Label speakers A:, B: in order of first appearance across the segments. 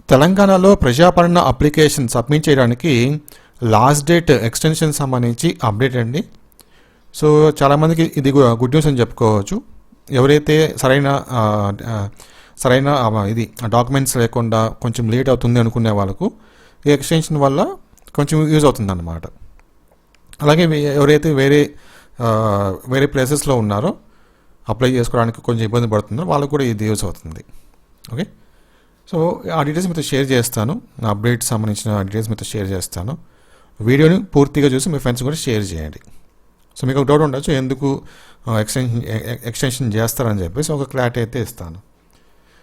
A: తెలంగాణలో ప్రజాపాలన application submit చేయడానికి last date extension సంబంధించి అప్డేట్ అండి. సో చాలామందికి ఇది గుడ్ న్యూస్ అని చెప్పుకోవచ్చు. ఎవరైతే సరైన ఇది డాక్యుమెంట్స్ లేకుండా కొంచెం లేట్ అవుతుంది అనుకునే వాళ్ళకు ఈ ఎక్స్టెన్షన్ వల్ల కొంచెం యూజ్ అవుతుంది అన్నమాట. అలాగే ఎవరైతే వేరే ప్లేసెస్లో ఉన్నారో అప్లై చేసుకోవడానికి కొంచెం ఇబ్బంది పడుతుందో వాళ్ళకు కూడా ఇది యూజ్ అవుతుంది. ఓకే, సో ఆ డీటెయిల్స్ మీతో షేర్ చేస్తాను. నా అప్డేట్స్ సంబంధించిన డీటెయిల్స్ మీతో షేర్ చేస్తాను. వీడియోని పూర్తిగా చూసి మీ ఫ్రెండ్స్ కూడా షేర్ చేయండి. సో మీకు ఒక డౌట్ ఉండొచ్చు, ఎందుకు ఎక్స్టెన్షన్ చేస్తారని చెప్పేసి ఒక క్లారిటీ అయితే ఇస్తాను.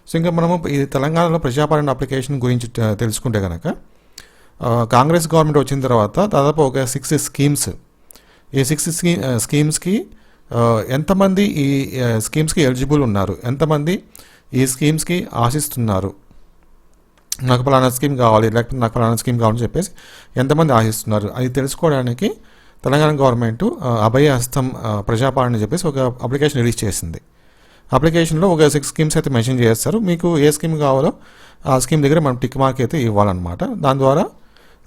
A: సో ఇంకా మనము ఈ తెలంగాణలో ప్రజాపాలన అప్లికేషన్ గురించి తెలుసుకుంటే కనుక కాంగ్రెస్ గవర్నమెంట్ వచ్చిన తర్వాత దాదాపు ఒక 6 స్కీమ్స్, ఈ 6 స్కీమ్స్కి ఎంతమంది ఈ స్కీమ్స్కి ఎలిజిబుల్ ఉన్నారు, ఎంతమంది ఈ స్కీమ్స్కి ఆశిస్తున్నారు, నాకు ఫలానా స్కీమ్ కావాలి లేకపోతే నాకు ఫలానా స్కీమ్ కావాలని చెప్పేసి ఎంతమంది ఆశిస్తున్నారు అది తెలుసుకోవడానికి తెలంగాణ గవర్నమెంట్ అభయ హస్తం ప్రజాపాలన చెప్పేసి ఒక అప్లికేషన్ రిలీజ్ చేసింది. అప్లికేషన్లో ఒక 6 స్కీమ్స్ అయితే మెన్షన్ చేస్తారు. మీకు ఏ స్కీమ్ కావాలో ఆ స్కీమ్ దగ్గర మనం టిక్ మార్క్ అయితే ఇవ్వాలన్నమాట. దాని ద్వారా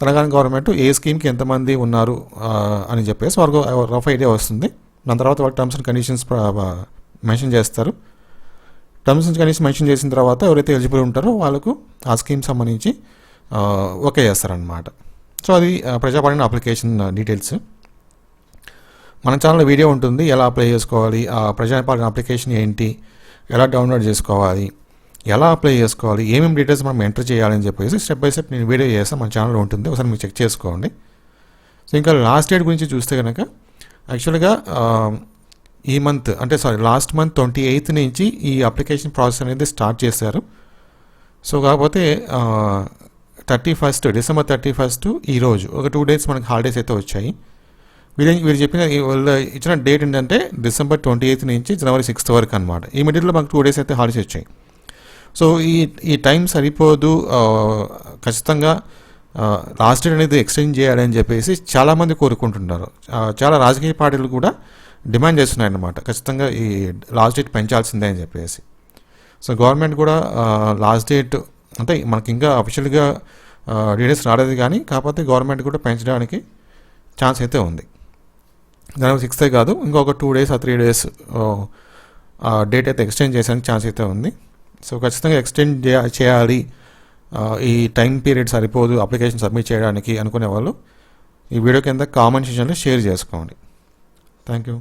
A: తెలంగాణ గవర్నమెంట్ ఏ స్కీమ్కి ఎంతమంది ఉన్నారు అని చెప్పేసి వాళ్ళకు రఫ్ ఐడియా వస్తుంది. దాని తర్వాత వాళ్ళు టర్మ్స్ అండ్ కండిషన్స్ మెన్షన్ చేస్తారు. టర్మ్స్ అండ్ కండిషన్స్ మెన్షన్ చేసిన తర్వాత ఎవరైతే ఎలిజిబుల్ ఉంటారో వాళ్ళకు ఆ స్కీమ్ సంబంధించి ఓకే చేస్తారనమాట. సో అది ప్రజాపాలన అప్లికేషన్ డీటెయిల్స్. మన ఛానల్లో వీడియో ఉంటుంది, ఎలా అప్లై చేసుకోవాలి, ఆ ప్రజాపాలన అప్లికేషన్ ఏంటి, ఎలా డౌన్లోడ్ చేసుకోవాలి, ఎలా అప్లై చేసుకోవాలి, ఏమేమి డీటెయిల్స్ మనం ఎంటర్ చేయాలని చెప్పేసి స్టెప్ బై స్టెప్ నేను వీడియో చేస్తాను. మన ఛానల్లో ఉంటుంది, ఒకసారి మీరు చెక్ చేసుకోండి. సో ఇంకా లాస్ట్ డేట్ గురించి చూస్తే కనుక యాక్చువల్గా ఈ మంత్ లాస్ట్ మంత్ 28th నుంచి ఈ అప్లికేషన్ ప్రాసెస్ అనేది స్టార్ట్ చేశారు. సో కాకపోతే December 31 ఈరోజు ఒక 2 days మనకి హాలిడేస్ అయితే వచ్చాయి. వీరు చెప్పిన ఇచ్చిన డేట్ ఏంటంటే December 28th నుంచి January 6th వరకు అనమాట. ఈ మిడిల్లో మనకు 2 days అయితే హాలిడేస్ వచ్చాయి. సో ఈ టైం సరిపోదు, ఖచ్చితంగా లాస్ట్ డేట్ అనేది ఎక్స్టెండ్ చేయాలని చెప్పేసి చాలామంది కోరుకుంటున్నారు. చాలా రాజకీయ పార్టీలు కూడా డిమాండ్ చేస్తున్నాయన్నమాట, ఖచ్చితంగా ఈ లాస్ట్ డేట్ పెంచాల్సిందే అని చెప్పేసి. సో గవర్నమెంట్ కూడా లాస్ట్ డేట్ అంటే మనకి ఇంకా అఫీషియల్గా డీటెయిల్స్ రాలేదు, కానీ కాకపోతే గవర్నమెంట్ కూడా పెంచడానికి ఛాన్స్ అయితే ఉంది. January 6th కాదు, ఇంకొక 2 days or 3 days డేట్ అయితే ఎక్స్టెండ్ చేసానికి ఛాన్స్ అయితే ఉంది. సో ఖచ్చితంగా ఎక్స్టెండ్ చేయాలి, ఈ టైం పీరియడ్ సరిపోదు అప్లికేషన్ సబ్మిట్ చేయడానికి అనుకునే వాళ్ళు ఈ వీడియో కింద కామెంట్ సెక్షన్లో షేర్ చేసుకోండి. Thank you.